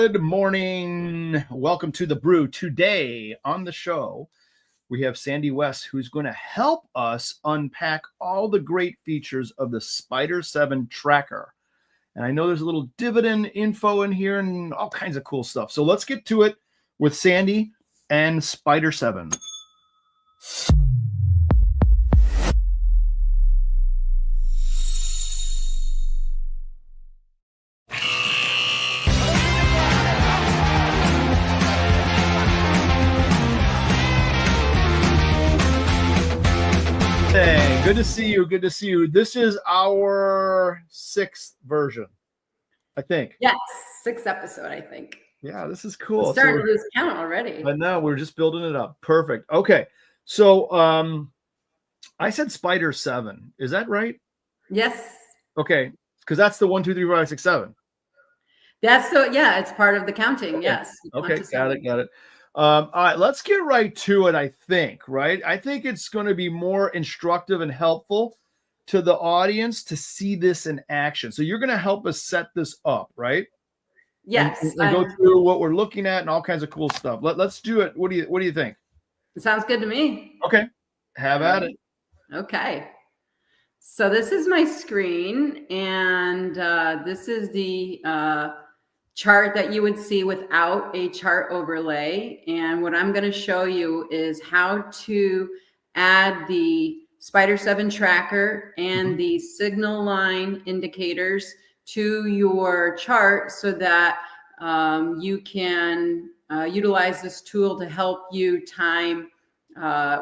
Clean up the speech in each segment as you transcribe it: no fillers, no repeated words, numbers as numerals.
Good morning. Welcome to the Brew. Today on the show, we have Sandi West, who's going to help us unpack all the great features of the Spider 7 tracker. And I know there's a little dividend info in here and all kinds of cool stuff. So let's get to it with Sandi and Spider 7. Hey, good to see you. Good to see you. This is our 6th version, I think. Yes, 6th episode, I think. Yeah, this is cool. I'm starting to lose count already. But no, we're just building it up. Perfect. Okay. So I said Spider 7. Is that right? Yes. Okay. Because that's the 1, 2, 3, 4, 5, 6, 7. That's so yeah, it's part of the counting. Okay. Yes. Okay, got it. All right, let's get right to it, I think, right? I think it's going to be more instructive and helpful to the audience to see this in action. So you're going to help us set this up, right? Yes. And go through what we're looking at and all kinds of cool stuff. Let's do it. What do you think? It sounds good to me. Okay. Have at it. Okay. So this is my screen, and this is the chart that you would see without a chart overlay. And what I'm going to show you is how to add the Spider 7 tracker and the signal line indicators to your chart so that you can utilize this tool to help you time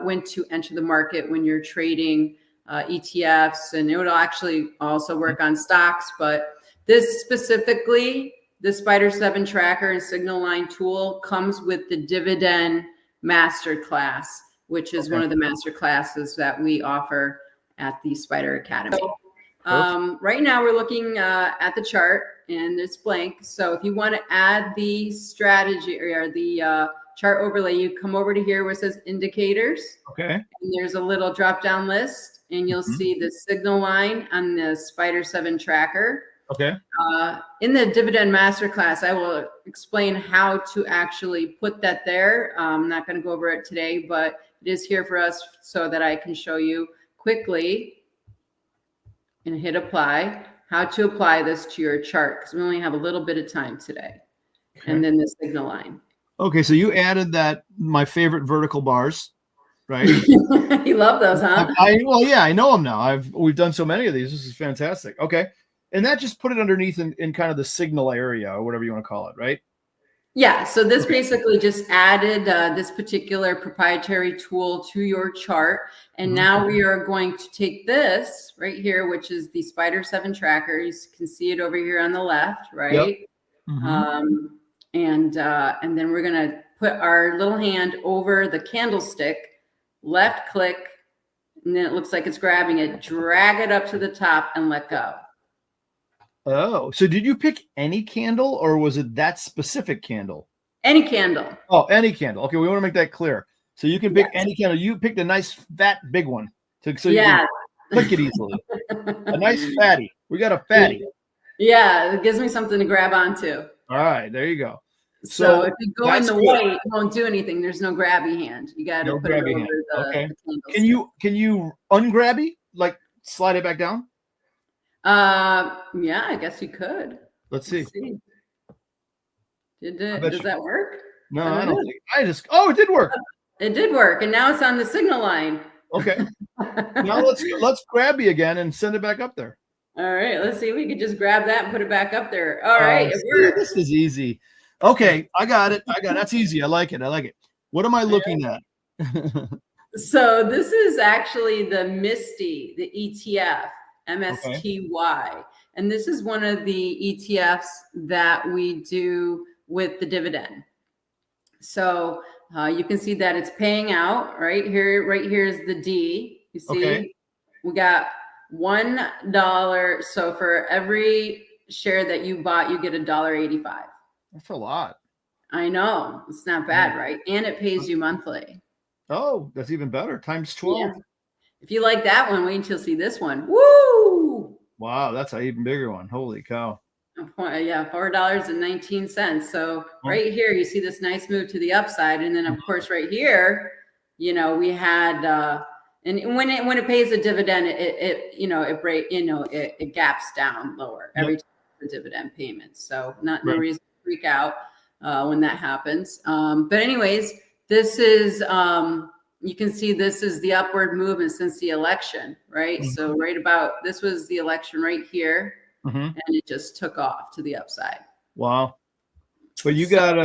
when to enter the market when you're trading ETFs. And it would actually also work on stocks, but this specifically, the Spider 7 tracker and signal line tool comes with the dividend masterclass, which is one of the master classes that we offer at the SPDR Academy. Right now we're looking at the chart and it's blank. So if you want to add the strategy or the chart overlay, you come over to here where it says indicators. Okay. And there's a little drop down list and you'll see the signal line on the Spider 7 tracker. Okay. In the dividend masterclass, I will explain how to actually put that there. I'm not going to go over it today, but it is here for us so that I can show you quickly and hit apply, how to apply this to your chart, because we only have a little bit of time today. Okay. And then the signal line. Okay, so you added my favorite vertical bars, right? You love those, huh? Well, yeah, I know them now. We've done so many of these. This is fantastic. Okay. And that just put it underneath in kind of the signal area or whatever you want to call it, right? Yeah. So this basically just added this particular proprietary tool to your chart. And now we are going to take this right here, which is the Spider 7 tracker. You can see it over here on the left, right? Yep. And then we're going to put our little hand over the candlestick, left click, and then it looks like it's grabbing it, drag it up to the top and let go. Oh, so did you pick any candle or was it that specific candle? Any candle. Oh, any candle. Okay, we want to make that clear. So you can pick any candle. You picked a nice fat big one. So you can click it easily. A nice fatty. We got a fatty. Yeah, it gives me something to grab onto. All right, there you go. So if you go in the white, it won't do anything. There's no grabby hand. You got to put it over the candle. Can you ungrabby? Like slide it back down? Yeah, I guess you could. Let's see. Does that work? No, I don't think. It did work. It did work, and now it's on the signal line. Okay. Now let's grab you again and send it back up there. All right, let's see if we could just grab that and put it back up there. All right, it worked. This is easy. Okay, I got it. That's easy. I like it. What am I looking at? So this is actually the MISTY, the ETF. MSTY. And this is one of the ETFs that we do with the dividend. So you can see that it's paying out right here. Right here is the D. You see, we got $1. So for every share that you bought, you get $1.85. That's a lot. I know. It's not bad, right? And it pays you monthly. Oh, that's even better. Times 12. Yeah. If you like that one, wait until you see this one. Woo! Wow, that's an even bigger one. Holy cow. Yeah, $4.19. So right here, you see this nice move to the upside, and then of course right here, we had and when it pays a dividend, it gaps down lower every time the dividend payments. So no reason to freak out when that happens. But anyways, this is you can see this is the upward movement since the election, right? So this was the election right here. And it just took off to the upside. Wow. But you got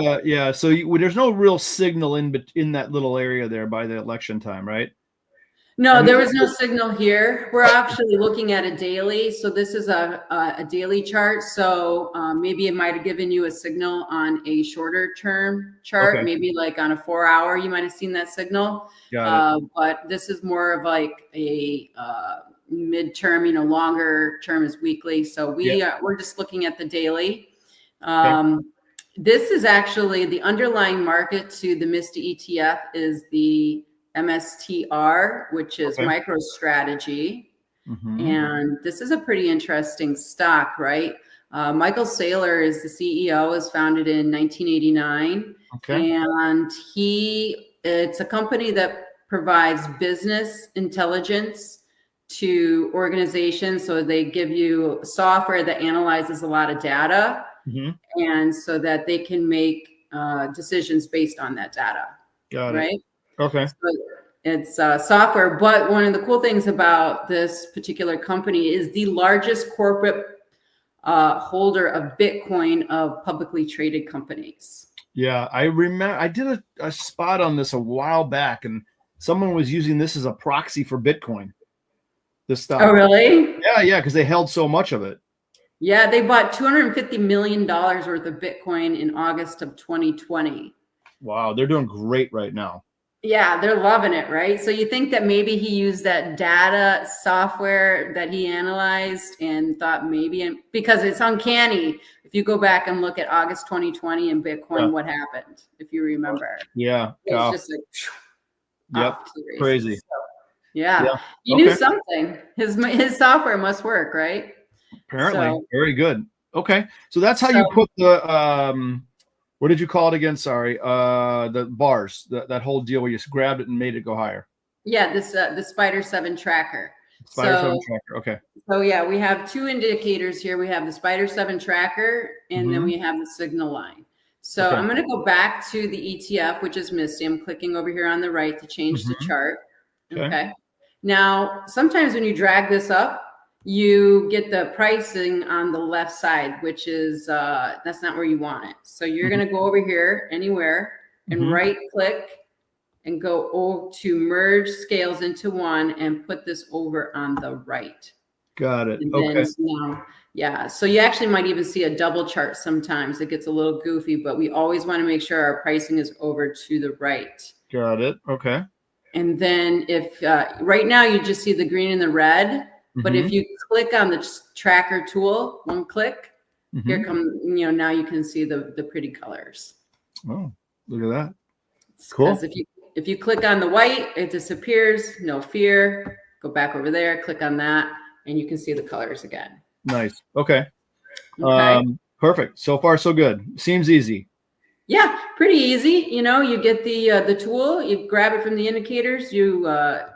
so there's no real signal in that little area there by the election time, right? No, there was no signal here. We're actually looking at a daily. So this is a daily chart. So maybe it might have given you a signal on a shorter term chart. Maybe like on a 4-hour, you might have seen that signal. But this is more of like a midterm, longer term is weekly. So we're just looking at the daily. This is actually the underlying market to the MISTA ETF is the MSTR, which is MicroStrategy. And this is a pretty interesting stock, right? Michael Saylor is the CEO, is founded in 1989. And it's a company that provides business intelligence to organizations. So they give you software that analyzes a lot of data, and so that they can make decisions based on that data. Right? Okay. So it's software, but one of the cool things about this particular company is the largest corporate holder of Bitcoin of publicly traded companies. Yeah, I remember I did a spot on this a while back, and someone was using this as a proxy for Bitcoin. This stuff. Oh, really? Yeah, because they held so much of it. Yeah, they bought $250 million worth of Bitcoin in August of 2020. Wow, they're doing great right now. Yeah, they're loving it, right? So you think that maybe he used that data software that he analyzed and thought because it's uncanny. If you go back and look at August 2020 and Bitcoin, what happened, if you remember? Yeah. It's just like, crazy. So, you knew something. His software must work, right? Apparently. Very good. Okay. So that's how you put the what did you call it again? Sorry. The bars, that whole deal where you grabbed it and made it go higher. Yeah, this the Spider 7 tracker. Spider 7 tracker. Okay. So yeah, we have two indicators here. We have the Spider 7 tracker, and then we have the signal line. So I'm going to go back to the ETF, which is MISTA. I'm clicking over here on the right to change the chart. Okay. Now, sometimes when you drag this up, you get the pricing on the left side, which is that's not where you want it. So you're going to go over here anywhere and right click and go over to merge scales into one and put this over on the right. Got it. So you actually might even see a double chart sometimes. It gets a little goofy, but we always want to make sure our pricing is over to the right. Got it. Okay. And then if right now you just see the green and the red, but if you click on the tracker tool, one click, here come, now you can see the pretty colors. Oh, look at that. Cool. Because if you click on the white, it disappears, no fear. Go back over there, click on that, and you can see the colors again. Nice. Okay. Perfect. So far, so good. Seems easy. Yeah, pretty easy. You get the tool, you grab it from the indicators, you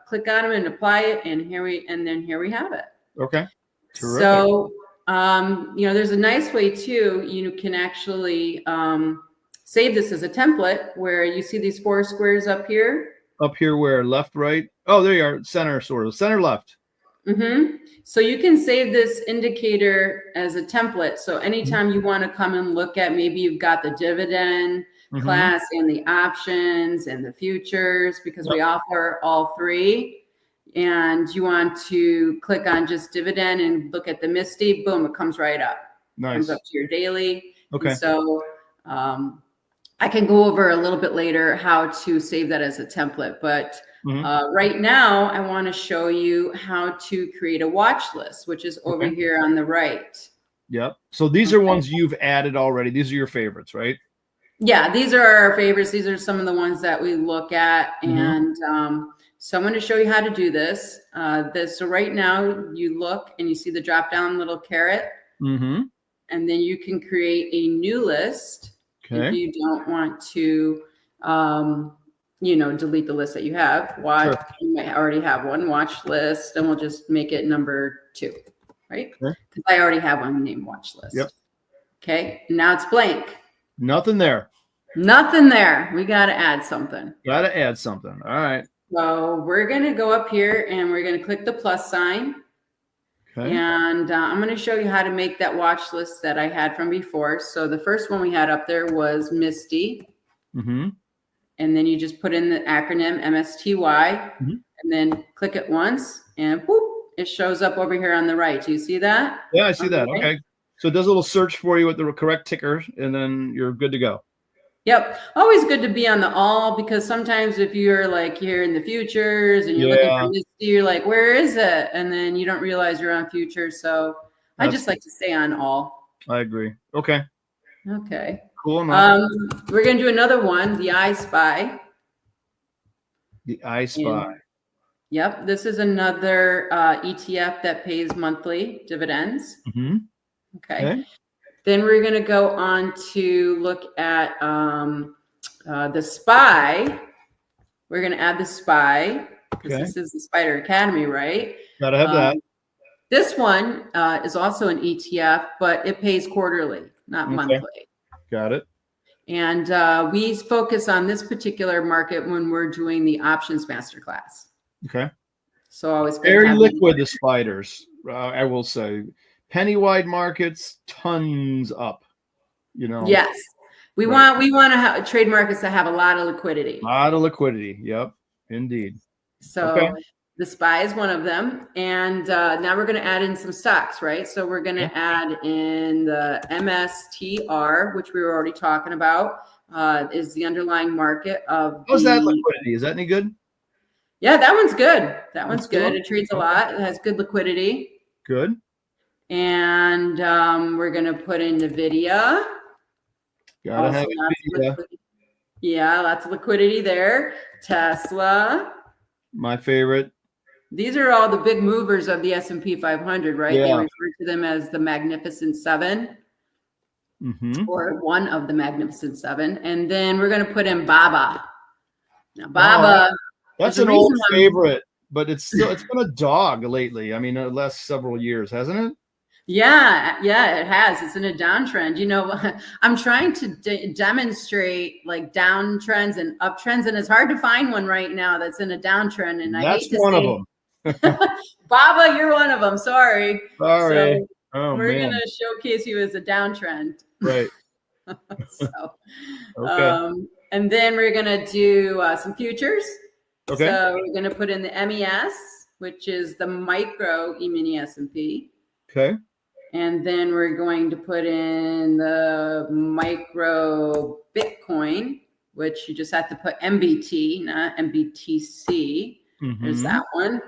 click on them and apply it, and here we have it. Okay. Terrific. So there's a nice way too. You can actually save this as a template where you see these 4 squares up here. Up here where? Left, right? Oh, there you are. Center, sort of. Center, left. So you can save this indicator as a template. So anytime you want to come and look at, maybe you've got the dividend class and the options and the futures, because we offer all 3, and you want to click on just dividend and look at the MISTA, boom, it comes right up. Nice. Comes up to your daily. Okay. And so I can go over a little bit later how to save that as a template, but right now I want to show you how to create a watch list, which is over here on the right. Yep. So these are ones you've added already. These are your favorites, right? Yeah, these are our favorites. These are some of the ones that we look at. And so I'm going to show you how to do this. So right now you look and you see the drop down little caret. and then you can create a new list if you don't want to, delete the list that you have. Sure. You might already have one watch list, and we'll just make it number 2, right? Because I already have one named watch list. Yep. Okay, now it's blank. Nothing there. Nothing there. We got to add something. Got to add something. All right. So we're going to go up here and we're going to click the plus sign. Okay. And I'm going to show you how to make that watch list that I had from before. So the first one we had up there was Misty. Mm-hmm. And then you just put in the acronym MSTY, and then click it once, and whoop, it shows up over here on the right. Do you see that? Yeah, I see that. Okay. So it does a little search for you with the correct ticker, and then you're good to go. Yep. Always good to be on the all, because sometimes if you're like here in the futures and you're looking for Misty, you're like, where is it? And then you don't realize you're on futures. So I just like to stay on all. I agree. Okay. Okay. Cool enough. We're going to do another one, the I Spy. The I Spy. Yep. This is another ETF that pays monthly dividends. Mm-hmm. Okay. Then we're going to go on to look at the SPY. We're going to add the SPY because this is the SPDR Academy, right? Got to have that. This one is also an ETF, but it pays quarterly, not monthly. Got it. And we focus on this particular market when we're doing the options masterclass. Okay. So always very liquid, the spiders, I will say. Penny wide markets, tons up. Yes, we want to have trade markets that have a lot of liquidity. A lot of liquidity. Yep, indeed. So the SPY is one of them, and now we're going to add in some stocks, right? So we're going to add in the MSTR, which we were already talking about, is the underlying market of. How's that liquidity? Is that any good? Yeah, that one's good. That one's good. It trades a lot. It has good liquidity. Good. And we're going to put in NVIDIA. Gotta have NVIDIA. Yeah, lots of liquidity there. Tesla. My favorite. These are all the big movers of the S&P 500, right? Yeah. They refer to them as the Magnificent Seven, or one of the Magnificent Seven. And then we're going to put in BABA. Now, BABA. That's an old favorite, but it's been a dog lately. I mean, the last several years, hasn't it? Yeah, it has. It's in a downtrend. I'm trying to demonstrate like downtrends and uptrends, and it's hard to find one right now that's in a downtrend. And that's one of them. Baba, you're one of them. Sorry. So we're gonna showcase you as a downtrend. Right. And then we're gonna do some futures. Okay. So we're gonna put in the MES, which is the micro E-mini S&P. Okay. And then we're going to put in the micro Bitcoin, which you just have to put MBT, not MBTC. There's that one.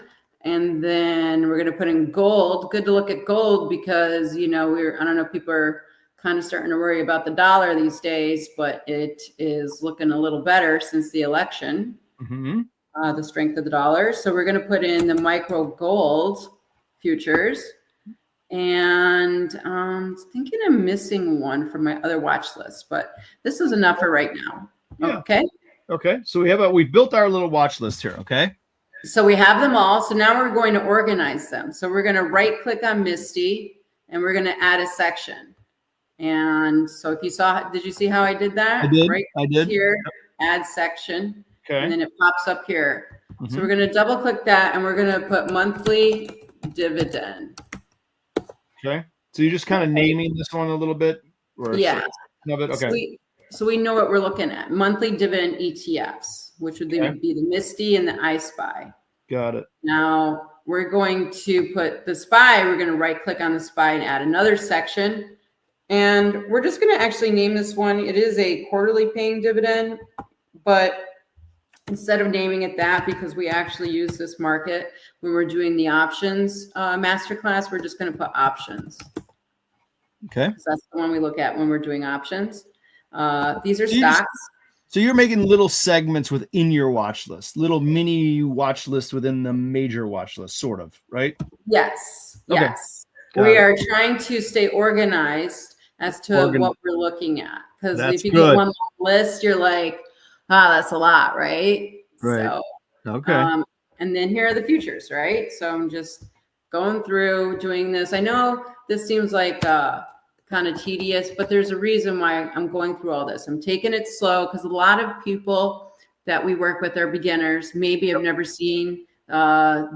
And then we're going to put in gold. Good to look at gold because, I don't know, people are kind of starting to worry about the dollar these days, but it is looking a little better since the election, the strength of the dollar. So we're going to put in the micro gold futures. And I'm thinking I'm missing one from my other watch list, but this is enough for right now. Yeah. Okay. So we've built our little watch list here. Okay. So we have them all. So now we're going to organize them. So we're going to right click on Misty and we're going to add a section. And so if you saw, did you see how I did that? I did. Right here, add section. Okay. And then it pops up here. So we're going to double click that and we're going to put monthly dividend. Okay. So you're just kind of naming this one a little bit? Yeah. Okay. So we know what we're looking at. Monthly dividend ETFs, which would be the Misty and the iSpy. Got it. Now we're going to put the SPY. We're going to right click on the SPY and add another section. And we're just going to actually name this one. It is a quarterly paying dividend, but instead of naming it that, because we actually use this market when we're doing the options masterclass, we're just going to put options. Okay. So that's the one we look at when we're doing options. These are stocks. So you're making little segments within your watch list, little mini watch list within the major watch list, sort of, right? Yes. Okay. Yes. We are trying to stay organized as to what we're looking at. Because if you get one list, you're like, that's a lot, right? Right. So, okay. And then here are the futures, right? So I'm just going through doing this. I know this seems like kind of tedious, but there's a reason why I'm going through all this. I'm taking it slow because a lot of people that we work with are beginners, maybe have never seen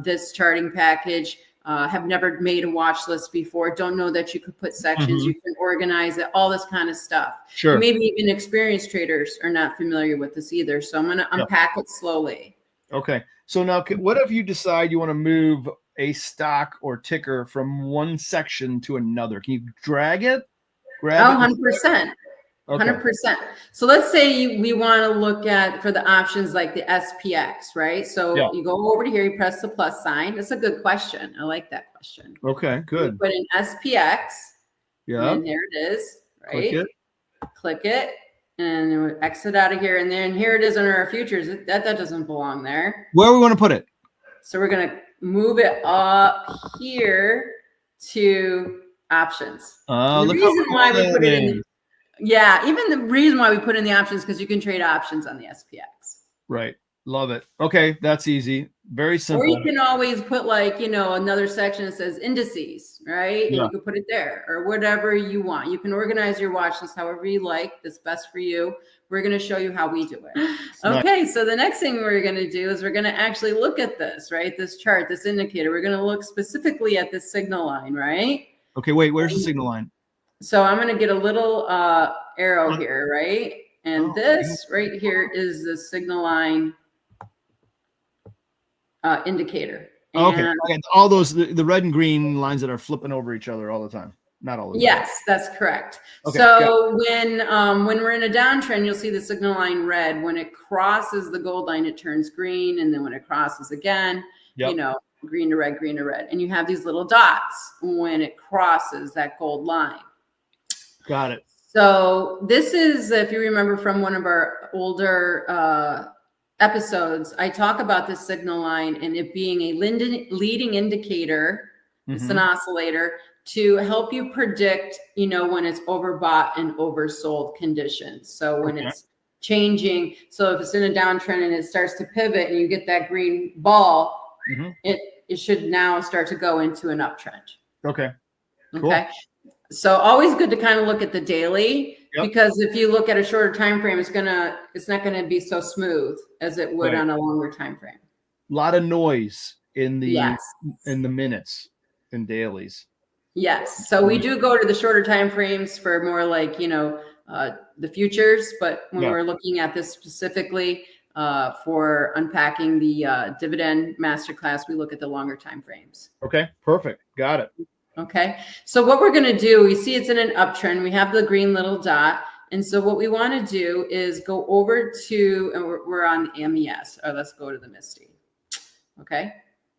this charting package, have never made a watch list before, don't know that you could put sections, you can organize it, all this kind of stuff. Sure. And maybe even experienced traders are not familiar with this either. So I'm going to unpack it slowly. Okay. So now what if you decide you want to move a stock or ticker from one section to another? Can you drag it? Grab it? 100%. 100%. So let's say we want to look at for the options like the SPX, right? So you go over to here, you press the plus sign. That's a good question. I like that question. Okay, good. You put in SPX. Yeah. And here it is, right? Click it. And then we exit out of here. And then here it is under our futures. That doesn't belong there. Where we want to put it? So we're going to move it up here to options. The reason why we put it in. Yeah, even the reason why we put in the options because you can trade options on the SPX. Right. Love it. Okay, that's easy. Very simple. Or you can always put another section that says indices, right? And you can put it there or whatever you want. You can organize your watch list however you like. That's best for you. We're going to show you how we do it. Okay, so the next thing we're going to do is we're going to actually look at this, right? This chart, this indicator. We're going to look specifically at this signal line, right? Okay, wait, where's the signal line? So I'm going to get a little arrow here, right? And this right here is the signal line indicator. And okay. All those, the red and green lines that are flipping over each other all the time. Not all the time. Yes, that's correct. Okay, so when we're in a downtrend, you'll see the signal line red. When it crosses the gold line, it turns green. And then when it crosses again, green to red, green to red. And you have these little dots when it crosses that gold line. Got it. So this is, if you remember from one of our older episodes, I talk about this signal line and it being a leading indicator, it's an oscillator, to help you predict, when it's overbought and oversold conditions. So when it's changing, so if it's in a downtrend and it starts to pivot and you get that green ball, it should now start to go into an uptrend. Okay. Cool. Okay. So always good to kind of look at the daily because if you look at a shorter time frame, it's not gonna be so smooth as it would on a longer time frame. A lot of noise in the minutes and dailies. Yes. So we do go to the shorter time frames for more like the futures, but when we're looking at this specifically for unpacking the dividend masterclass, we look at the longer time frames. Okay, perfect. Got it. Okay, so what we're going to do, we see it's in an uptrend. We have the green little dot. And so what we want to do is go over to, and we're on the MES, or let's go to the MISTI. Okay,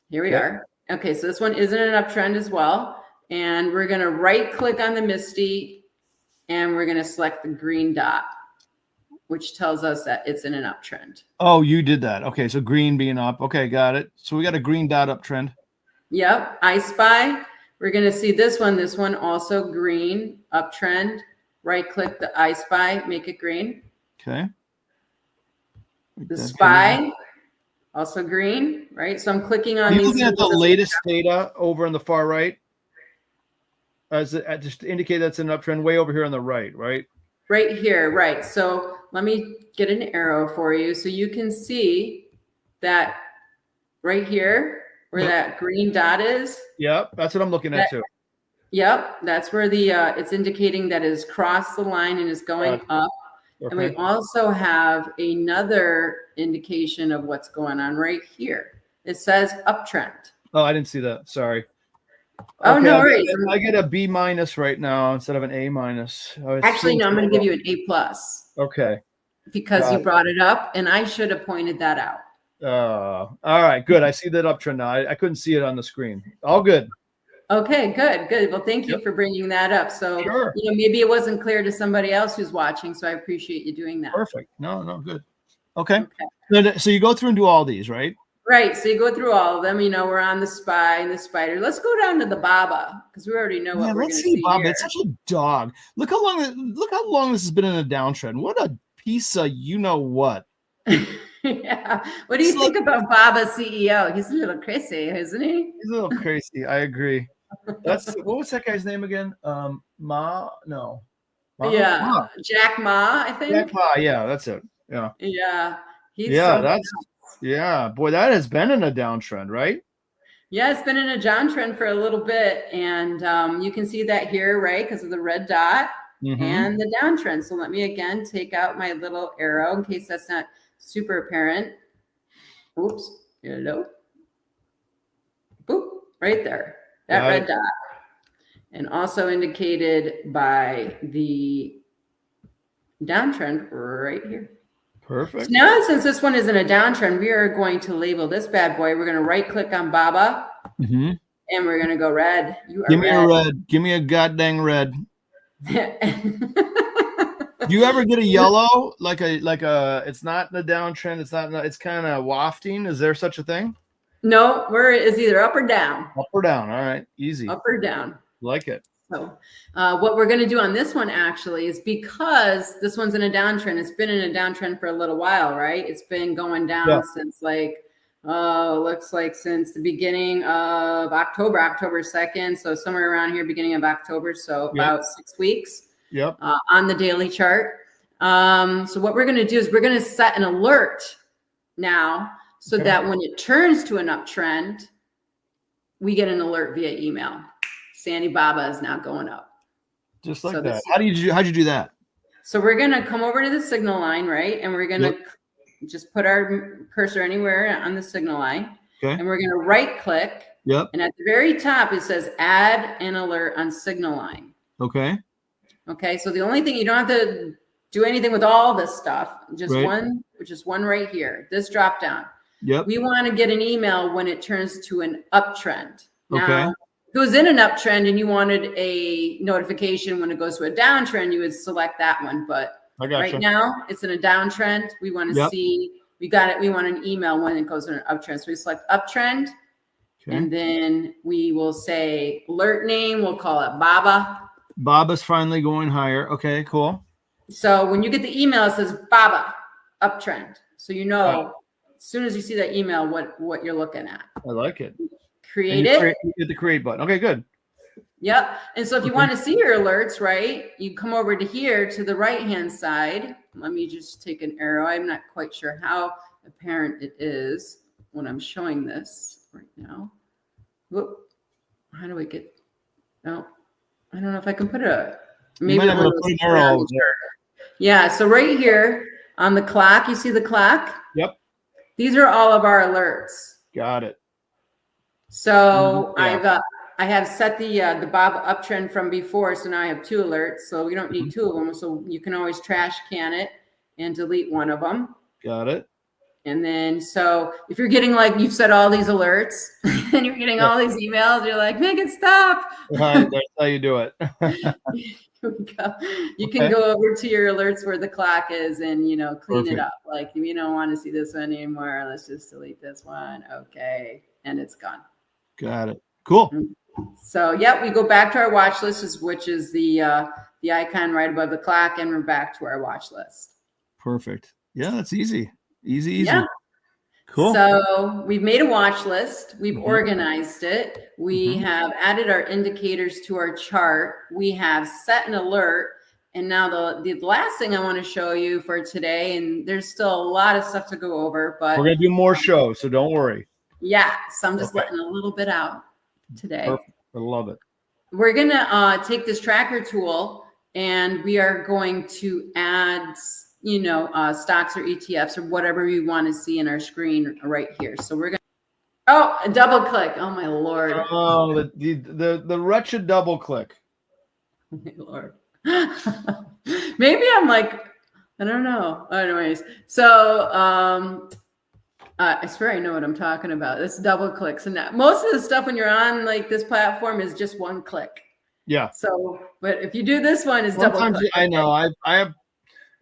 here we are. Okay, so this one is in an uptrend as well. And we're going to right click on the MISTI and we're going to select the green dot, which tells us that it's in an uptrend. Oh, you did that. Okay, so green being up. Okay, got it. So we got a green dot uptrend. Yep, I spy. We're going to see this one also green, uptrend. Right click the I spy, make it green. Okay. The SPY, also green, right? So I'm clicking on these. Looking at the latest data over on the far right, just to indicate that's an uptrend way over here on the right, right? Right here, right. So let me get an arrow for you so you can see that right here, where that green dot is. Yep, that's what I'm looking at too. Yep, that's where the it's indicating that it's crossed the line and is going up. Okay. And we also have another indication of what's going on right here. It says uptrend. Oh, I didn't see that. Sorry. Oh, okay, no worries. I get a B- right now instead of an A-. Actually, no, I'm going to give you an A+. Okay. Because you brought it up, and I should have pointed that out. All right, good. I see that uptrend now. I couldn't see it on the screen. All good. Okay, good. Well, thank you for bringing that up. So, maybe it wasn't clear to somebody else who's watching, so I appreciate you doing that. Perfect. No, good. Okay. So you go through and do all these, right? Right. So you go through all of them. You know, we're on the spy and the spider. Let's go down to the Baba because we already know what we're going to see. Bob. Here. It's such a dog. Look how long this has been in a downtrend. What a piece of you know what. Yeah. What do you think about Baba CEO? He's a little crazy, isn't he? He's a little crazy. I agree. What was that guy's name again? Ma? No. Yeah. Ma. Jack Ma, I think. Jack Ma. Yeah, that's it. Yeah. Yeah. Boy, that has been in a downtrend, right? Yeah, it's been in a downtrend for a little bit, and you can see that here, right, because of the red dot and the downtrend. So let me again take out my little arrow in case that's not super apparent. Oops, hello. Boop, right there, that red dot, and also indicated by the downtrend right here. Perfect. So now, since this one is in a downtrend, we are going to label this bad boy. We're going to right click on Baba and we're going to go red. You are Give me a red. Give me a goddamn red. Do you ever get a yellow? Like a it's not in the downtrend. It's kind of wafting. Is there such a thing? No, it's either up or down. Up or down. All right. Easy. Up or down. Like it. So what we're going to do on this one actually is because this one's in a downtrend. It's been in a downtrend for a little while, right? It's been going down since looks like since the beginning of October 2nd. So somewhere around here, beginning of October. So about 6 weeks on the daily chart. So what we're going to do is we're going to set an alert now so that when it turns to an uptrend, we get an alert via email. Sandi Baba is now going up. Just like that. How'd you do that? So we're going to come over to the signal line, right? And we're going to just put our cursor anywhere on the signal line. Okay. And we're going to right click. Yep. And at the very top, it says add an alert on signal line. Okay. Okay. So the only thing, you don't have to do anything with all this stuff. Just one right here, this drop down. Yep. We want to get an email when it turns to an uptrend. Now, if it was in an uptrend and you wanted a notification when it goes to a downtrend, you would select that one. But right now it's in a downtrend. We want to see, we want an email when it goes to an uptrend. So we select uptrend and then we will say alert name. We'll call it Baba. Baba's finally going higher. Okay, cool. So when you get the email, it says Baba uptrend. So you know, as soon as you see that email, what you're looking at. I like it. Create it. You hit the create button. Okay, good. Yep. And so if you want to see your alerts, right, you come over to here to the right-hand side. Let me just take an arrow. I'm not quite sure how apparent it is when I'm showing this right now. Whoop. How do we get, no, I don't know if I can put maybe I'm going to put an arrow over there. Yeah. So right here on the clock, you see the clock? Yep. These are all of our alerts. Got it. So I have set the Bob uptrend from before, so now I have 2 alerts. So we don't need 2 of them. So you can always trash can it and delete one of them. Got it. And then so if you're getting like you've set all these alerts and you're getting all these emails, you're like, make it stop. Right, that's how you do it. You can go over to your alerts where the clock is and clean it up. Like if you don't want to see this one anymore, let's just delete this one. Okay, and it's gone. Got it. Cool. So we go back to our watch list, which is the icon right above the clock, and we're back to our watch list. Perfect. Yeah, that's easy. Easy. Yeah. Cool. So we've made a watch list. We've organized it. We have added our indicators to our chart. We have set an alert. And now the last thing I want to show you for today, and there's still a lot of stuff to go over, but we're going to do more shows, so don't worry. Yeah. So I'm just letting a little bit out today. Perfect. I love it. We're going to take this tracker tool and we are going to add stocks or ETFs or whatever we want to see in our screen right here. So we're going to, a double click. Oh my Lord. Oh, the wretched double click. Oh my Lord. Maybe I'm like, I don't know. Anyways. So, I swear I know what I'm talking about. This double clicks and that most of the stuff when you're on like this platform is just one click. Yeah. So, but if you do this one, it's double click. I know. I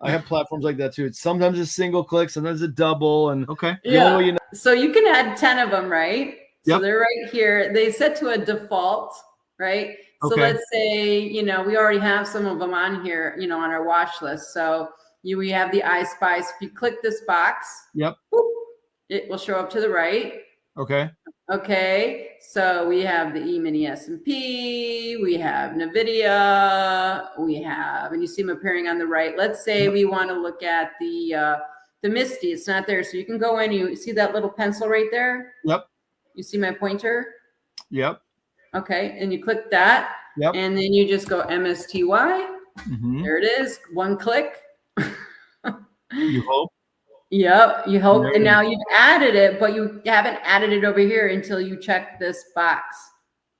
have platforms like that too. It's sometimes a single click, sometimes a double, and the only way you know So you can add 10 of them, right? So Yep. they're right here. They set to a default, right? So Okay. let's say, we already have some of them on here, on our watch list. So we have the iSpice. If you click this box, Yep. whoop, it will show up to the right. Okay. Okay. So we have the E-mini S&P, we have NVIDIA, and you see them appearing on the right. Let's say we want to look at the Misty. It's not there. So you can go in, you see that little pencil right there? Yep. You see my pointer? Yep. Okay. And you click that. Yep. And then you just go MSTY. Mm-hmm. There it is. One click. You hope. Yep. You hope. And now you've added it, but you haven't added it over here until you check this box.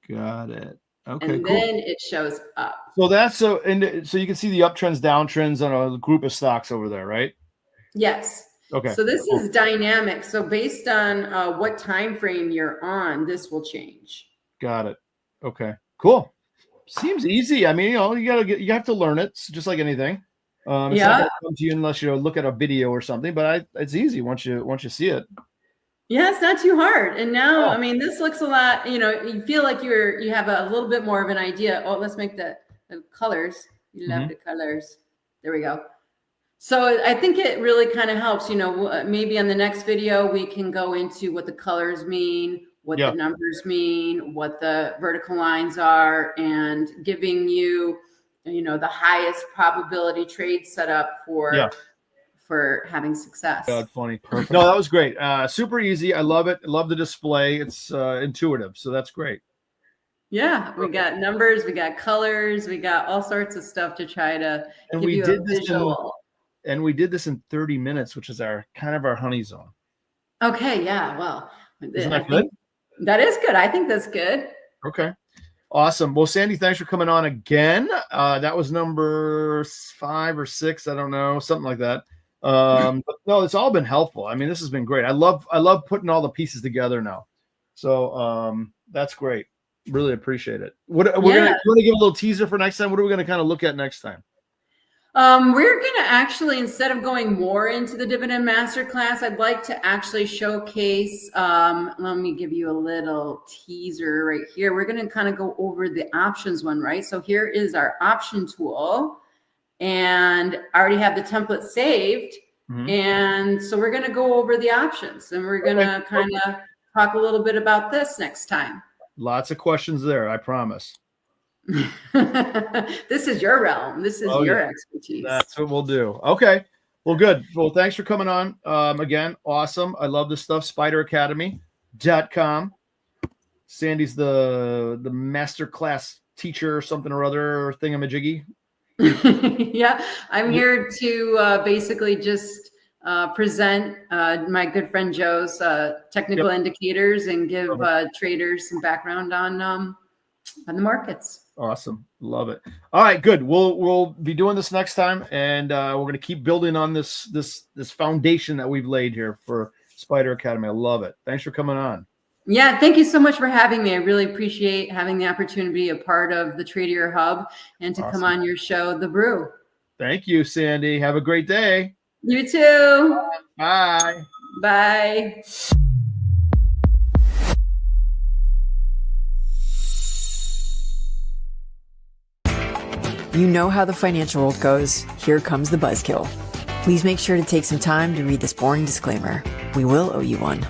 Got it. Okay. And cool. then it shows up. So that's so you can see the uptrends, downtrends on a group of stocks over there, right? Yes. Okay. So this is dynamic. So based on what time frame you're on, this will change. Got it. Okay. Cool. Seems easy. I mean, you have to learn it. It's just like anything. It's not gonna come to you unless you look at a video or something. But it's easy once you see it. Yeah, it's not too hard. And now, I mean, this looks a lot. You feel like you have a little bit more of an idea. Oh, let's make the colors. You love the colors. There we go. So I think it really kind of helps. Maybe on the next video we can go into what the colors mean, what the numbers mean, what the vertical lines are, and giving you, the highest probability trade setup for having success. God, funny. Perfect. No, that was great. Super easy. I love it. I love the display. It's intuitive. So that's great. Yeah, we got numbers, we got colors, we got all sorts of stuff to try to give you a visual. And we did this in 30 minutes, which is our honey zone. Okay, yeah. Well, isn't that good? That is good. I think that's good. Okay. Awesome. Well, Sandi, thanks for coming on again. That was number 5 or 6. I don't know, something like that. But no, it's all been helpful. I mean, this has been great. I love putting all the pieces together now. So that's great. Really appreciate it. We're gonna give a little teaser for next time. What are we gonna kind of look at next time? We're going to actually, instead of going more into the dividend masterclass, I'd like to actually showcase, let me give you a little teaser right here. We're going to kind of go over the options one, right? So here is our option tool, and I already have the template saved. And so we're going to go over the options, and we're going to kind of talk a little bit about this next time. Lots of questions there, I promise. This is your realm. This is your expertise. That's what we'll do. Okay. Well, good. Well, thanks for coming on. Again, awesome. I love this stuff. SPDRacademy.com. Sandi's the masterclass teacher or something or other thingamajiggy. Yeah, I'm here to basically just present my good friend Joe's technical indicators and give traders some background on the markets. Awesome. Love it. All right, good. We'll be doing this next time, and we're going to keep building on this foundation that we've laid here for SPDR Academy. I love it. Thanks for coming on. Yeah, thank you so much for having me. I really appreciate having the opportunity to be a part of the Tradier Hub and to come on your show, The Brew. Thank you, Sandi. Have a great day. You too. Bye. Bye. You know how the financial world goes. Here comes the buzzkill. Please make sure to take some time to read this boring disclaimer. We will owe you one.